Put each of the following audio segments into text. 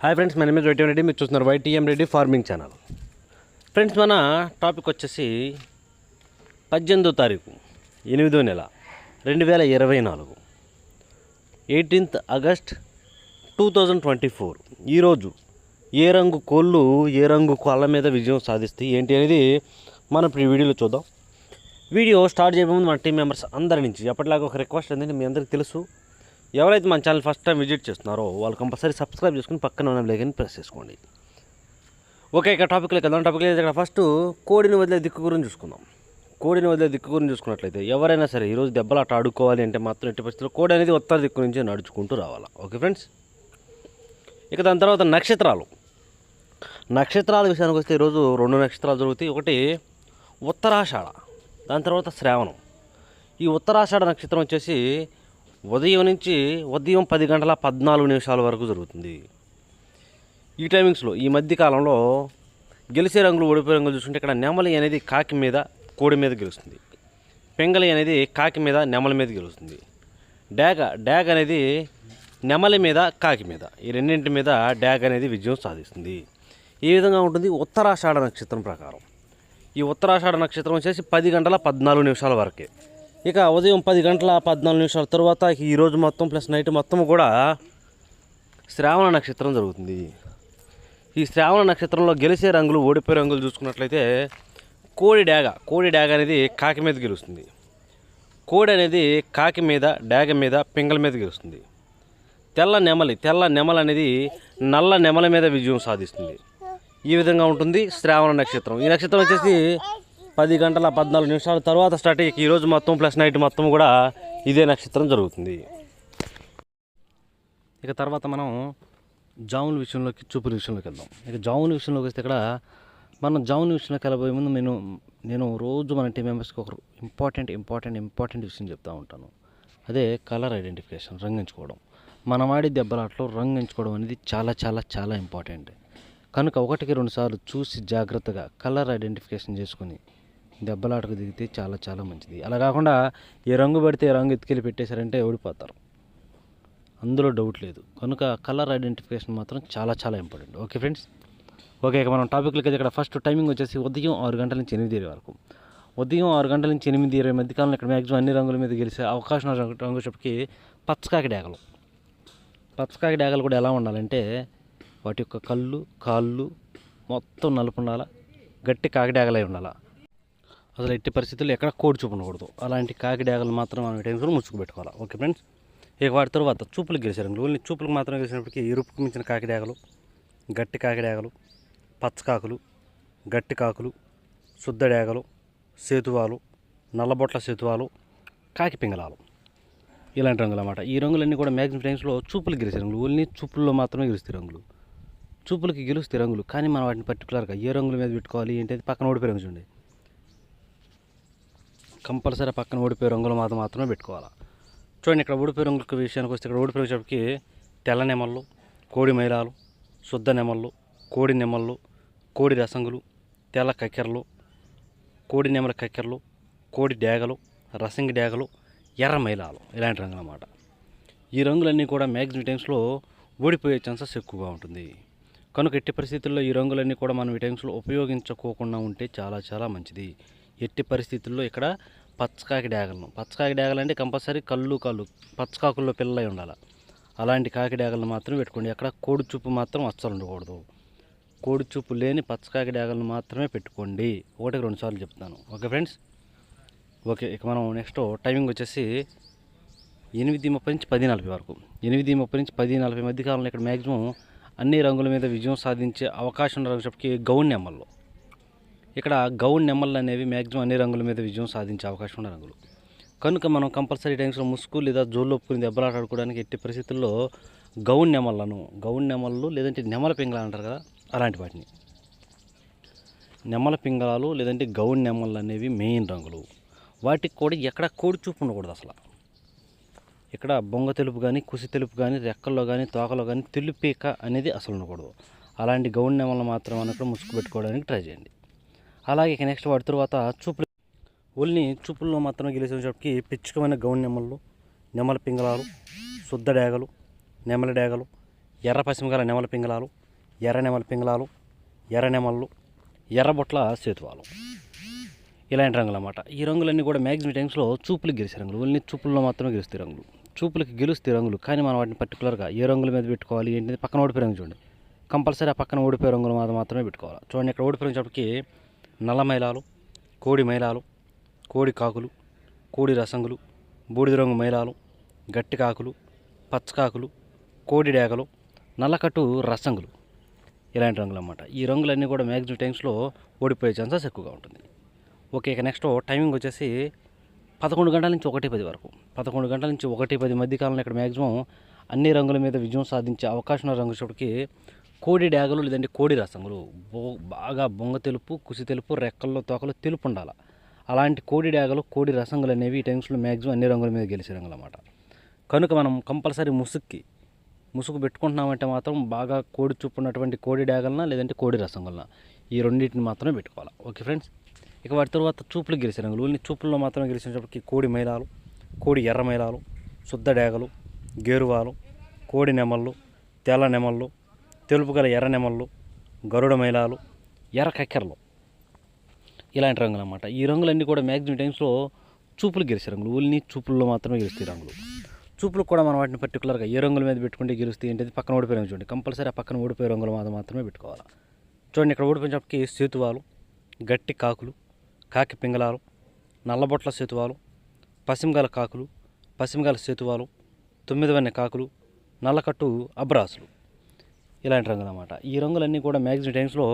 Hi friends, మన మీద YTM Reddy, మీరు చూస్తున్నారు YTM Reddy farming channel. Friends, మన టాపిక్ వచ్చేసి 18వ తారీఖు 8వ నెల 2024 18th ఆగస్ట్ 2024. ఈరోజు ఏ రంగు కోళ్ళు ఏ రంగు కోళ్ళ మీద విజయం సాధిస్తాయి ఏంటి అనేది మనం ఇప్పుడు ఈ వీడియోలో చూద్దాం. వీడియో స్టార్ట్ చేయబోయే ముందు మన టీం మెంబర్స్ అందరి నుంచి ఎప్పటిలాగా ఒక రిక్వెస్ట్ ఏంటంటే, మీ అందరికీ తెలుసు, ఎవరైతే మన ఛానల్ ఫస్ట్ టైం విజిట్ చేస్తున్నారో వాళ్ళు కంపల్సరీ సబ్స్క్రైబ్ చేసుకుని పక్కన ఉన్న బెల్ ఐకాన్ ప్రెస్ చేసుకోండి. ఓకే, ఇక టాపిక్లోకి వెళ్దాం. ఇక్కడ ఫస్ట్ కోడిని వదిలే దిక్కు గురించి చూసుకుందాం. కోడిని వదిలే దిక్కు గురించి చూసుకున్నట్లయితే, ఎవరైనా సరే ఈరోజు దెబ్బలాట ఆడుకోవాలి అంటే మాత్రం ఎట్టి పరిస్థితుల్లో కోడి అనేది ఉత్తర దిక్కు నుంచి నడుచుకుంటూ రావాలి. ఓకే ఫ్రెండ్స్, ఇక దాని తర్వాత నక్షత్రాల విషయానికి వస్తే ఈరోజు 2 నక్షత్రాలు జరుగుతాయి. ఒకటి ఉత్తరాషాఢ, దాని తర్వాత శ్రావణం. ఈ ఉత్తరాషాఢ నక్షత్రం వచ్చేసి ఉదయం 10 గంటల 14 నిమిషాల వరకు జరుగుతుంది. ఈ టైమింగ్స్లో ఈ మధ్య కాలంలో గెలిచే రంగులు ఓడిపోయే రంగులు చూసుకుంటే, ఇక్కడ నెమలి అనేది కాకి మీద కోడి మీద గెలుస్తుంది. పెంగలి అనేది కాకి మీద నెమలి మీద గెలుస్తుంది. డ్యాగ్ అనేది నెమలి మీద కాకి మీద, ఈ రెండింటి మీద డ్యాగ్ అనేది విజయం సాధిస్తుంది. ఈ విధంగా ఉంటుంది ఉత్తరాషాఢ నక్షత్రం ప్రకారం. ఈ ఉత్తరాషాఢ నక్షత్రం వచ్చేసి 10 గంటల 14 నిమిషాల వరకే. ఇక ఉదయం 10 గంటల 14 నిమిషాల తర్వాత ఈరోజు మొత్తం ప్లస్ నైట్ మొత్తం కూడా శ్రావణ నక్షత్రం జరుగుతుంది. ఈ శ్రావణ నక్షత్రంలో గెలిచే రంగులు ఓడిపోయే రంగులు చూసుకున్నట్లయితే, కోడి డ్యాగ అనేది కాకి మీద గెలుస్తుంది. కోడి అనేది కాకి మీద, డ్యాగ మీద, పింగళ మీద గెలుస్తుంది. తెల్ల నెమలి అనేది నల్ల నెమల మీద విజయం సాధిస్తుంది. ఈ విధంగా ఉంటుంది శ్రావణ నక్షత్రం. ఈ నక్షత్రం వచ్చేసి 10 గంటల 14 నిమిషాల తర్వాత స్టార్ట్ అయ్యి ఈరోజు మొత్తం ప్లస్ నైట్ మొత్తం కూడా ఇదే నక్షత్రం జరుగుతుంది. ఇక తర్వాత మనం జాముల విషయంలోకి, చూపుల విషయంలోకి వెళ్దాం. ఇక జాముల విషయంలోకి వస్తే, ఇక్కడ మనం జాముల విషయంలోకి వెళ్ళబోయే ముందు నేను రోజు మన టీం మెంబర్స్కి ఒక ఇంపార్టెంట్ విషయం చెప్తూ ఉంటాను. అదే కలర్ ఐడెంటిఫికేషన్, రంగు ఎంచుకోవడం. మనం ఆడే దెబ్బలాట్లో రంగు ఎంచుకోవడం అనేది చాలా చాలా చాలా ఇంపార్టెంట్. కనుక 1-2 సార్లు చూసి జాగ్రత్తగా కలర్ ఐడెంటిఫికేషన్ చేసుకుని దెబ్బలాటకు దిగితే చాలా చాలా మంచిది. అలా కాకుండా ఏ రంగు పడితే ఏ రంగు ఎత్తుకెళ్ళి పెట్టేశారంటే ఓడిపోతారు, అందులో డౌట్ లేదు. కనుక కలర్ ఐడెంటిఫికేషన్ మాత్రం చాలా చాలా ఇంపార్టెంట్. ఓకే ఫ్రెండ్స్, ఓకే, ఇక మనం టాపిక్లకి అయితే, ఇక్కడ ఫస్ట్ టైమింగ్ వచ్చేసి ఉదయం 6 గంటల నుంచి 8 వరకు. ఉదయం 6 గంటల నుంచి 8:20 మధ్యకాలంలో ఇక్కడ మ్యాక్సిమం అన్ని రంగుల మీద గెలిచే అవకాశం రంగు చెప్పి పచ్చకాకి డ్యాగలు కూడా ఎలా ఉండాలంటే, వాటి యొక్క కళ్ళు, కాళ్ళు మొత్తం నలుపు ఉండాలా, గట్టి కాకి డ్యాగలై ఉండాలా. అసలు ఎట్టి పరిస్థితుల్లో ఎక్కడ కోడి చూపు ఉండకూడదు. అలాంటి కాకి డ్యాగలు మాత్రం మనం టైంలో ముసుగు పెట్టుకోవాలి. ఓకే ఫ్రెండ్స్, ఇక వాటి తర్వాత చూపులకు గెలిచే రంగులు. ఓన్లీ చూపులకు మాత్రం గెలిచినప్పటికీ ఎరుపుకు మించిన కాకి డ్యాగలు, గట్టి కాకి డ్యాగలు, పచ్చకాకులు, గట్టి కాకులు, శుద్ధ డ్యాగలు, సేతువాలు, నల్లబొట్ల సేతువాలు, కాకి పింగళాలు, ఇలాంటి రంగులు అన్నమాట. ఈ రంగులన్నీ కూడా మ్యాక్సిమం టైమ్స్లో చూపులకు గెలిచే రంగులు. ఓన్లీ చూపుల్లో మాత్రమే గెలుస్తాయి రంగులు, చూపులకి గెలుస్తాయి రంగులు. కానీ మనం వాటిని పర్టికులర్గా ఏ రంగుల మీద పెట్టుకోవాలి ఏంటి అది పక్కన ఓడిపోయే రంగు చూడండి. కంపల్సరీ పక్కన ఓడిపోయే రంగులు మాత్రమే పెట్టుకోవాలి. చూడండి, ఇక్కడ ఓడిపోయే రంగుల విషయానికి వస్తే, ఇక్కడ ఓడిపోయే వచ్చేప్పటికి తెల్ల నెమళ్ళు, కోడి మైలాలు, శుద్ధ నెమళ్ళు, కోడి నెమళ్ళు, కోడి రసంగులు, తెల్ల కక్కెరలు, కోడి నెమల కక్కెరలు, కోడి డ్యాగలు, రసంగి డ్యాగలు, ఎర్ర మైలాలు, ఇలాంటి రంగులు అన్నమాట. ఈ రంగులన్నీ కూడా మ్యాక్సిమం టైమ్స్లో ఓడిపోయే ఛాన్సెస్ ఎక్కువగా ఉంటుంది. కనుక ఎట్టి పరిస్థితుల్లో ఈ రంగులన్నీ కూడా మనం ఈ టైమ్స్లో ఉపయోగించుకోకుండా ఉంటే చాలా చాలా మంచిది. ఎట్టి పరిస్థితుల్లో ఇక్కడ పచ్చకాకి డ్యాగలు అంటే కంపల్సరీ కళ్ళు పచ్చకాకుల్లో పిల్లలై ఉండాలి. అలాంటి కాకి డ్యాగలను మాత్రం పెట్టుకోండి. అక్కడ కోడి చూపు మాత్రం అస్సలు ఉండకూడదు. కోడి చూపు లేని పచ్చకాకి డ్యాగలను మాత్రమే పెట్టుకోండి. 1-2 సార్లు చెప్తాను. ఓకే ఫ్రెండ్స్, ఓకే, ఇక మనం నెక్స్ట్ టైమింగ్ వచ్చేసి 8:30 నుంచి 10:40 వరకు. 8:30 నుంచి 10:40 మధ్య కాలంలో ఇక్కడ మ్యాక్సిమం అన్ని రంగుల మీద విజయం సాధించే అవకాశం రంగుకి గౌన్ నెమళ్ళు. ఇక్కడ గౌన్ నెమళ్ళు అనేవి మ్యాక్సిమం అన్ని రంగుల మీద విజయం సాధించే అవకాశం ఉన్న రంగులు. కనుక మనం కంపల్సరీ టైమ్స్లో ముసుగు లేదా జోళ్ళు ఒప్పుకుని దెబ్బలాట ఆడుకోవడానికి ఎట్టి పరిస్థితుల్లో గౌన్ నెమళ్ళు లేదంటే నెమల పింగళాలు అంటారు కదా, అలాంటి వాటిని నెమల పింగళాలు లేదంటే గౌన్ నెమళ్ళు అనేవి మెయిన్ రంగులు. వాటికి కూడా ఎక్కడ కోడి చూపు ఉండకూడదు. అసలు ఇక్కడ బొంగ తెలుపు కానీ, కుసి తెలుపు కానీ, రెక్కల్లో కానీ, తోకలో కానీ తెలుపేక అనేది అసలు ఉండకూడదు. అలాంటి గౌన్ నెమళ్ళు మాత్రం అన్నప్పుడు ముసుగు పెట్టుకోవడానికి ట్రై చేయండి. అలాగే ఇక నెక్స్ట్ వాటి తర్వాత ఓన్లీ చూపుల్లో మాత్రమే గెలిచేటప్పటికి పిచ్చుకమైన గౌన్ నెమళ్ళు, నెమల పింగళాలు, శుద్ధ డ్యాగలు, నెమల డ్యాగలు, ఎర్ర పసిమిగల నెమల పింగళాలు, ఎర్ర నెమల పింగళాలు, ఎర్ర నెమళ్ళు, ఎర్రబొట్ల సేతువాలు, ఇలాంటి రంగులు అన్నమాట. ఈ రంగులన్నీ కూడా మ్యాక్సిమం టైమ్స్లో చూపులకు గెలిచే రంగులు. ఓన్లీ చూపుల్లో మాత్రమే గెలుస్తాయి రంగులు. చూపులకి గెలుస్తాయి రంగులు, కానీ మనం వాటిని పర్టికులర్గా ఏ రంగుల మీద పెట్టుకోవాలి ఏంటి పక్కన ఓడిపోయే రంగు చూడండి. కంపల్సరీ ఆ పక్కన ఓడిపోయే రంగులు మాత్రమే పెట్టుకోవాలి. చూడండి ఇక్కడ ఓడిపోయినప్పటికీ నల్ల మైలాలు, కోడి మైలాలు, కోడి కాకులు, కోడి రసంగులు, బూడిద రంగు మైలాలు, గట్టి కాకులు, పచ్చకాకులు, కోడి డేగలు, నల్లకట్టు రసంగులు, ఇలాంటి రంగులు అన్నమాట. ఈ రంగులన్నీ కూడా మ్యాక్సిమం టైమ్స్లో ఓడిపోయే ఛాన్సెస్ ఎక్కువగా ఉంటుంది. ఓకే, ఇక నెక్స్ట్ టైమింగ్ వచ్చేసి 11 గంటల నుంచి 1:10 వరకు. 11 గంటల నుంచి 1:10 మధ్య కాలంలో ఇక్కడ మ్యాక్సిమం అన్ని రంగుల మీద విజయం సాధించే అవకాశం ఉన్న రంగు చోటుకి కోడి డ్యాగలు లేదంటే కోడి రసంగులు, బాగా బొంగ తెలుపు, కుసి తెలుపు, రెక్కల్లో తోకలు తెలుపు ఉండాలి. అలాంటి కోడి డ్యాగలు, కోడి రసంగులు అనేవి ఈ టైమ్స్లో మ్యాక్సిమం అన్ని రంగుల మీద గెలిచే రంగులు అన్నమాట. కనుక మనం కంపల్సరీ ముసుగు పెట్టుకుంటున్నామంటే మాత్రం బాగా కోడి చూపు ఉన్నటువంటి కోడి డ్యాగలన లేదంటే కోడి రసంగులన, ఈ రెండింటిని మాత్రమే పెట్టుకోవాలి. ఓకే ఫ్రెండ్స్, ఇక వాటి తర్వాత చూపులకు గెలిచే రంగులు. ఓన్లీ చూపుల్లో మాత్రమే గెలిచినప్పటికీ కోడి మైలాలు, కోడి ఎర్ర మైలాలు, శుద్ధ డేగలు, గేరువాలు, కోడి నెమళ్ళు, తెల్ల నెమళ్ళు, తెలుపు గల ఎర్ర నెమళ్ళు, గరుడ మైలాలు, ఎర్ర కక్కెరలు, ఇలాంటి రంగులు అన్నమాట. ఈ రంగులన్నీ కూడా మ్యాక్సిమం టైమ్స్లో చూపులకు గెలిచే రంగులు. ఓన్లీ చూపుల్లో మాత్రమే గెలుస్తాయి రంగులు. చూపులకు కూడా మనం వాటిని పర్టికులర్గా ఏ రంగుల మీద పెట్టుకుంటే గెలుస్తాయి ఏంటంటే పక్కన ఓడిపోయే రంగు చూడండి. కంపల్సరీ ఆ పక్కన ఓడిపోయే రంగులు మాత్రమే పెట్టుకోవాలి. చూడండి ఇక్కడ ఓడిపోయినప్పటికీ సేతువాలు, గట్టి కాకులు, కాకి పింగళాలు, నల్లబొట్ల సేతువాలు, పసిమిగల కాకులు, పసిమిగల సేతువాలు, 9 వన్నె కాకులు, నల్లకట్టు అబ్రాసులు, ఇలాంటి రంగులు అన్నమాట. ఈ రంగులన్నీ కూడా మ్యాక్సిమం టైమ్స్లో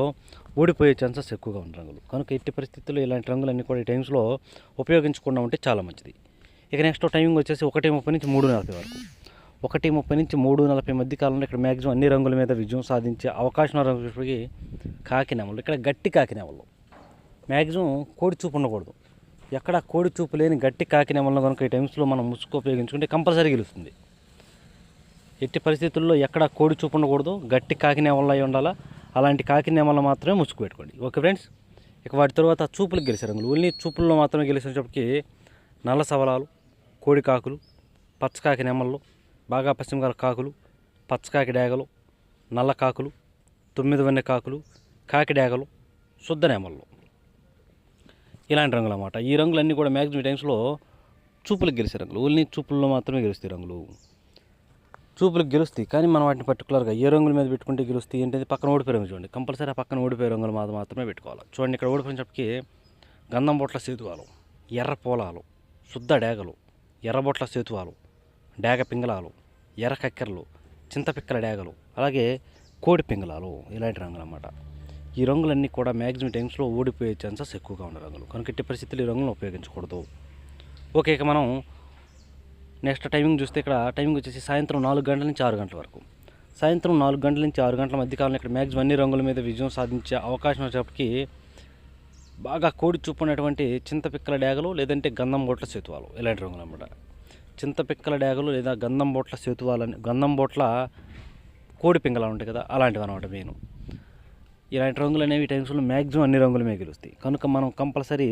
ఓడిపోయే ఛాన్సెస్ ఎక్కువగా ఉన్న రంగులు. కనుక ఎట్టి పరిస్థితుల్లో ఇలాంటి రంగులన్నీ కూడా ఈ టైమ్స్లో ఉపయోగించకుండా ఉంటే చాలా మంచిది. ఇక నెక్స్ట్ టైమింగ్ వచ్చేసి 1:30 నుంచి 3:40 వరకు. 1:30 నుంచి 3:40 మధ్య కాలంలో ఇక్కడ మ్యాక్సిమం అన్ని రంగుల మీద విజయం సాధించే అవకాశం రంగులకి కాకి నెమలు. ఇక్కడ గట్టి కాకి నెమలు మ్యాక్సిమం కోడి చూపు ఉండకూడదు. ఎక్కడ కోడి చూపు లేని గట్టి కాకి నెమలను కనుక ఈ టైమ్స్లో మనం ముసుగు ఉపయోగించుకుంటే కంపల్సరీ గెలుస్తుంది. ఎట్టి పరిస్థితుల్లో ఎక్కడ కోడి చూపు ఉండకూడదు, గట్టి కాకి నెమలు అయి ఉండాలా. అలాంటి కాకి నెమలు మాత్రమే ముసుగు పెట్టుకోండి. ఓకే ఫ్రెండ్స్, ఇక వాటి తర్వాత చూపులకు గెలిచే రంగులు. ఓన్లీ చూపుల్లో మాత్రమే గెలిచేటప్పటికి నల్ల సవలాలు, కోడి కాకులు, పచ్చకాకి నెమళ్ళు, బాగా పశ్చిమగల కాకులు, పచ్చకాకి డేగలు, నల్ల కాకులు, 9 వన్నె కాకులు, కాకి డేగలు, శుద్ధ నెమళ్ళు, ఇలాంటి రంగులు అన్నమాట. ఈ రంగులన్నీ కూడా మ్యాక్సిమం టైమ్స్లో చూపులకు గెలిచే రంగులు. ఓన్లీ చూపుల్లో మాత్రమే గెలుస్తాయి రంగులు. చూపులకు గెలుస్తాయి, కానీ మనం వాటిని పర్టికులర్గా ఏ రంగుల మీద పెట్టుకుంటే గెలుస్తాయి ఏంటంటే పక్కన ఓడిపోయే రంగు చూడండి. కంపల్సరీ ఆ పక్కన ఓడిపోయే రంగులు మాత్రమే పెట్టుకోవాలి. చూడండి ఇక్కడ ఓడిపోయినప్పటికీ గంధం బొట్ల సేతువాలు, ఎర్ర పోలాలు, శుద్ధ డేగలు, ఎర్రబొట్ల సేతువాలు, డేగ పింగళాలు, ఎర్ర కక్కెరలు, చింతపిక్కల డేగలు, అలాగే కోడి పింగళాలు, ఇలాంటి రంగులు అన్నమాట. ఈ రంగులన్నీ కూడా మ్యాక్సిమం టైమ్స్లో ఓడిపోయే ఛాన్సెస్ ఎక్కువగా ఉన్న రంగులు. కనుక ఎట్టి పరిస్థితులు ఈ రంగులను ఉపయోగించకూడదు. ఓకే, ఇక మనం నెక్స్ట్ టైమింగ్ చూస్తే ఇక్కడ టైమింగ్ వచ్చేసి సాయంత్రం 4 గంటల నుంచి 6 గంటల వరకు. సాయంత్రం 4 గంటల నుంచి 6 గంటల మధ్య కాలంలో ఇక్కడ మ్యాక్సిమం అన్ని రంగుల మీద విజయం సాధించే అవకాశం వచ్చేప్పటికి బాగా కోడి చూపు ఉన్నటువంటి చింతపిక్కల డేగలు లేదంటే గంధం బొట్ల సేతువాలు, ఇలాంటి రంగులు అన్నమాట. చింతపిక్కల డేగలు లేదా గంధం బొట్ల సేతువాలని, గంధం బొట్ల కోడి పింగళాలు ఉంటాయి కదా, అలాంటివి అనమాట మెయిన్. ఇలాంటి రంగులు అనేవి టైమ్స్లో మ్యాక్సిమం అన్ని రంగుల మీద గెలుస్తాయి. కనుక మనం కంపల్సరీ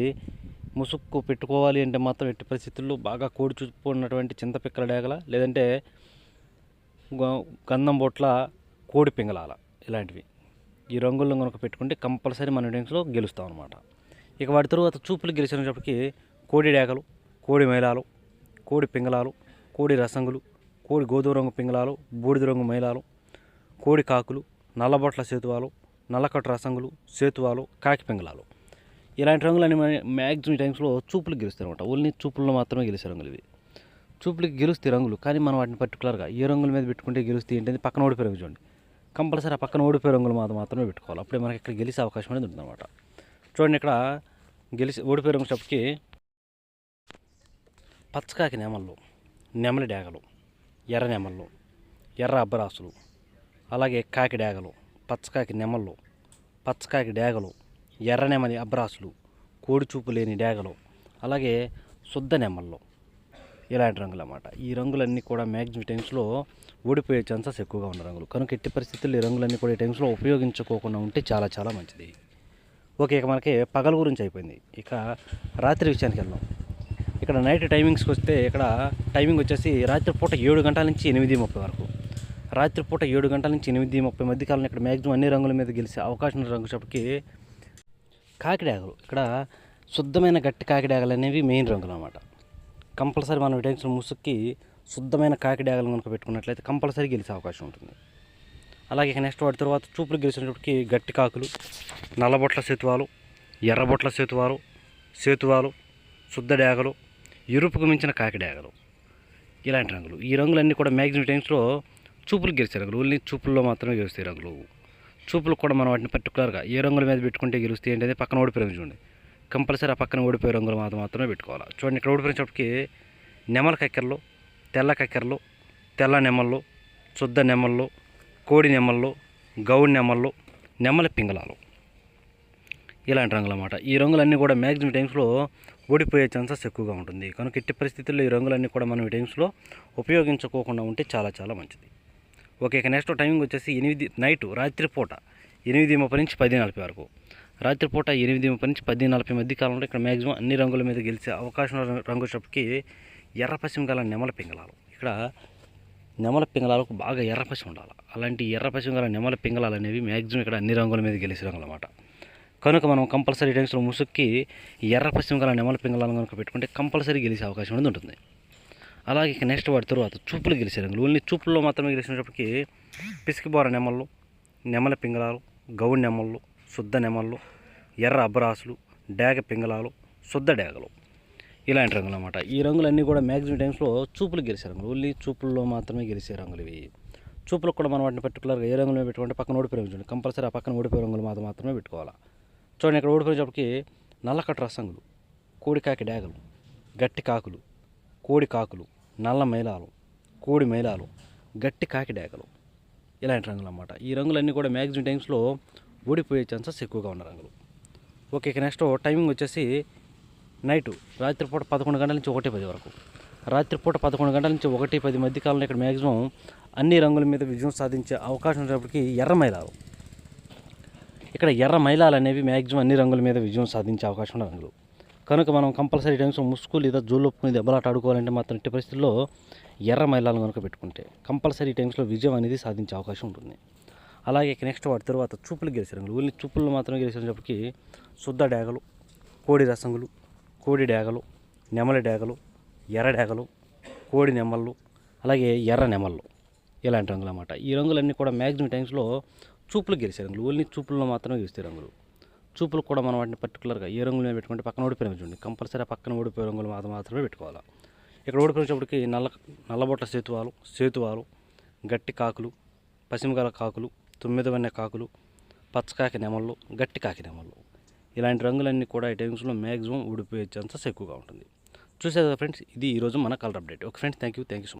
ముసుగు పెట్టుకోవాలి అంటే మాత్రం ఎట్టి పరిస్థితుల్లో బాగా కోడి చూపు ఉన్నటువంటి చింతపిక్కల డేగల లేదంటే గంధం బొట్ల కోడి పింగళాల, ఇలాంటివి ఈ రంగులను కనుక పెట్టుకుంటే కంపల్సరీ మన టైమ్స్లో గెలుస్తాం అనమాట. ఇక వాటి తరువాత చూపులు గెలిచినప్పటికీ కోడి డేగలు, కోడి మైలాలు, కోడి పింగళాలు, కోడి రసంగులు, కోడి గోధుమ రంగు పింగళాలు, బూడిద రంగు మైలాలు, కోడి కాకులు, నల్లబొట్ల సేతువాలు, నల్లకట్టు రసంగులు, సేతువాలు, కాకి పింగళాలు, ఇలాంటి రంగులన్నీ మ్యాక్సిమం టైమ్స్లో చూపులకు గెలుస్తాయి అనమాట. ఓన్లీ చూపుల్లో మాత్రమే గెలిచే రంగులు ఇవి. చూపులకు గెలుస్తాయి రంగులు, కానీ మనం వాటిని పర్టికులర్గా ఏ రంగుల మీద పెట్టుకుంటే గెలుస్తాయి ఏంటంటే పక్కన ఓడిపోయే రంగు చూడండి. కంపల్సరీ ఆ పక్కన ఓడిపోయే రంగులు మాత్రమే పెట్టుకోవాలి. అప్పుడే మనకి ఇక్కడ గెలిచే అవకాశం అనేది ఉంటుంది అనమాట. చూడండి ఇక్కడ ఓడిపోయే రంగు చెప్పకి పచ్చకాకి నెమళ్ళు, నెమలి డేగలు, ఎర్ర నెమళ్ళు, ఎర్ర అబ్బరాసులు, అలాగే కాకి డేగలు, పచ్చకాకి నెమళ్ళు, పచ్చకాకి డేగలు, ఎర్ర నెమలి అబ్బరాసులు, కోడి చూపు లేని డేగలు, అలాగే శుద్ధ నెమళ్ళు, ఇలాంటి రంగులు అన్నమాట. ఈ రంగులన్నీ కూడా మ్యాక్సిమం టైమ్స్లో ఓడిపోయే ఛాన్సెస్ ఎక్కువగా ఉన్న రంగులు. కనుక ఎట్టి పరిస్థితుల్లో ఈ రంగులన్నీ కూడా ఈ టైమ్స్లో ఉపయోగించుకోకుండా ఉంటే చాలా చాలా మంచిది. ఓకే, ఇక మనకి పగల గురించి అయిపోయింది. ఇక రాత్రి విషయానికి వెళ్దాం. ఇక్కడ నైట్ టైమింగ్స్కి వస్తే ఇక్కడ టైమింగ్ వచ్చేసి రాత్రి పూట 7 గంటల నుంచి 8:30 వరకు. రాత్రిపూట 7 గంటల నుంచి 8:30 మధ్య కాలంలో ఇక్కడ మ్యాక్సిమం అన్ని రంగుల మీద గెలిచే అవకాశం ఉన్న రంగు చెప్పకి కాకిడాగలు. ఇక్కడ శుద్ధమైన గట్టి కాకిడాగలు అనేవి మెయిన్ రంగులు అన్నమాట. కంపల్సరీ మనం టైమ్స్ ముసుక్కి శుద్ధమైన కాకిడాగలు కనుక పెట్టుకున్నట్లయితే కంపల్సరీ గెలిచే అవకాశం ఉంటుంది. అలాగే ఇక నెక్స్ట్ వాటి తర్వాత చూపులు గెలిచినప్పటికీ గట్టి కాకులు, నల్లబొట్ల సేతువాలు, ఎర్రబొట్ల సేతువాలు, శుద్ధ డాగలు, ఎరుపుకు మించిన కాకిడాగలు, ఇలాంటి రంగులు. ఈ రంగులన్నీ కూడా మ్యాక్సిమం టైమ్స్లో చూపులు గెలిచే రంగులు. ఓన్లీ చూపుల్లో మాత్రమే గెలుస్తాయి రంగులు. చూపులు కూడా మనం వాటిని పర్టికులర్గా ఏ రంగుల మీద పెట్టుకుంటే గెలుస్తాయి అంటే పక్కన ఓడిపోయే రంగు చూడండి. కంపల్సరీ ఆ పక్కన ఓడిపోయే రంగులు మాత్రమే పెట్టుకోవాలి. చూడండి ఇక్కడ ఓడిపోయినప్పటికీ నెమల కక్కెరలు, తెల్ల కక్కెరలు, తెల్ల నెమళ్ళు, శుద్ధ నెమళ్ళు, కోడి నెమళ్ళు, గౌడి నెమళ్ళు, నెమల పింగళాలు, ఇలాంటి రంగులు అన్నమాట. ఈ రంగులన్నీ కూడా మ్యాక్సిమం టైమ్స్లో ఓడిపోయే ఛాన్సెస్ ఎక్కువగా ఉంటుంది. కనుక ఎట్టి పరిస్థితుల్లో ఈ రంగులన్నీ కూడా మనం ఈ టైమ్స్లో ఉపయోగించుకోకుండా ఉంటే చాలా చాలా మంచిది. ఓకే, ఇక నెక్స్ట్ టైమింగ్ వచ్చేసి రాత్రిపూట 8:30 నుంచి 10:40 వరకు. రాత్రిపూట 8:30 నుంచి 10:40 మధ్య కాలంలో ఇక్కడ మ్యాక్సిమం అన్ని రంగుల మీద గెలిచే అవకాశం రంగు షాప్కి ఎర్రపసిమ గల నెమల పింగళాలు. ఇక్కడ నెమల పింగళాలకు బాగా ఎర్రపసి ఉండాలి. అలాంటి ఎర్రపసిమ గల నెమల పింగళాలు అనేవి మ్యాక్సిమం ఇక్కడ అన్ని రంగుల మీద గెలిచే రంగులు అన్నమాట. కనుక మనం కంపల్సరీ టైమ్స్లో ముసుక్కి ఎర్రపసిమ గల నెమల పింగళాలను కనుక పెట్టుకుంటే కంపల్సరీ గెలిచే అవకాశం అనేది ఉంటుంది. అలాగే ఇక నెక్స్ట్ వాటి తర్వాత చూపులు గెలిచే రంగులు. ఓన్లీ చూపుల్లో మాత్రమే గెలిచినప్పటికీ పిసికిబోర నెమళ్ళు, నెమల పింగళాలు, గౌడి నెమళ్ళు, శుద్ధ నెమళ్ళు, ఎర్ర అబ్బరాసులు, డాగ పింగళాలు, శుద్ధ డాగలు, ఇలాంటి రంగులు అన్నమాట. ఈ రంగులన్నీ కూడా మ్యాక్సిమం టైమ్స్లో చూపులు గెలిచే రంగులు. ఓన్లీ చూపుల్లో మాత్రమే గెలిచే రంగులు ఇవి. చూపులకు కూడా మనం వాటిని పర్టికులర్గా ఏ రంగులు పెట్టుకుంటే పక్కన ఓడిపోయే రంగు చూడండి. కంపల్సరీ ఆ పక్కన ఓడిపోయే రంగులు మాత్రమే పెట్టుకోవాలి. చూడండి ఇక్కడ ఓడిపోయేటప్పటికి నల్లకట్ట రసంగులు, కోడికాకి డాగలు, గట్టి కాకులు, కోడి కాకులు, నల్ల మైలాలు, కోడి మైలాలు, గట్టి కాకి డాగలు, ఇలాంటి రంగులు అన్నమాట. ఈ రంగులన్నీ కూడా మ్యాక్సిమం టైమ్స్లో ఓడిపోయే ఛాన్సెస్ ఎక్కువగా ఉన్న రంగులు. ఓకే, ఇక నెక్స్ట్ టైమింగ్ వచ్చేసి రాత్రిపూట 11 గంటల నుంచి 1:10 వరకు. రాత్రిపూట 11 గంటల నుంచి 1:10 మధ్య కాలంలో ఇక్కడ మ్యాక్సిమం అన్ని రంగుల మీద విజయం సాధించే అవకాశం ఉన్నప్పటికీ ఎర్ర మైలాలు. ఇక్కడ ఎర్ర మైలాలు అనేవి మ్యాక్సిమం అన్ని రంగుల మీద విజయం సాధించే అవకాశం ఉన్న రంగులు. కనుక మనం కంపల్సరీ టైమ్స్ ముసుగు లేదా జోలొప్పుకుని దెబ్బలాట ఆడుకోవాలంటే మాత్రం ఇట్టి పరిస్థితుల్లో ఎర్ర మైలాలను కనుక పెట్టుకుంటే కంపల్సరీ టైమ్స్లో విజయం అనేది సాధించే అవకాశం ఉంటుంది. అలాగే నెక్స్ట్ వాటి తర్వాత చూపులు గెలిచే రంగులు. ఓన్లీ చూపుల్లో మాత్రమే గెలిచేటప్పటికి శుద్ధ డాగలు, కోడి రసంగులు, కోడి డాగలు, నెమలి డాగలు, ఎర్ర డాగలు, కోడి నెమళ్ళు, అలాగే ఎర్ర నెమళ్ళు, ఇలాంటి రంగులు అన్నమాట. ఈ రంగులన్నీ కూడా మ్యాక్సిమం టైమ్స్లో చూపులు గెలిచే రంగులు. ఓన్లీ చూపుల్లో మాత్రమే గెలిచే రంగులు. చూపులు కూడా మనం వాటిని పర్టికులర్గా ఏ రంగులు మీద పెట్టుకుంటే పక్కన ఓడిపోయిన చూడండి. కంపల్సరీ ఆ పక్కన ఓడిపోయే రంగులు మాత్రమే పెట్టుకోవాలి. ఇక్కడ ఓడిపోయేటప్పటికి నల్లబొట్ల సేతువాలు, గట్టి కాకులు, పసిమగల కాకులు, 9 వన్నె కాకులు, పచ్చకాకి నెమళ్ళు, గట్టి కాకి నెమళ్ళు, ఇలాంటి రంగులన్నీ కూడా ఈ టైమ్స్లో మ్యాక్సిమం ఓడిపోయే ఛాన్సెస్ ఎక్కువగా ఉంటుంది. చూసేదా ఫ్రెండ్స్, ఇది ఈరోజు మన colour update. Okay friends, thank you so much.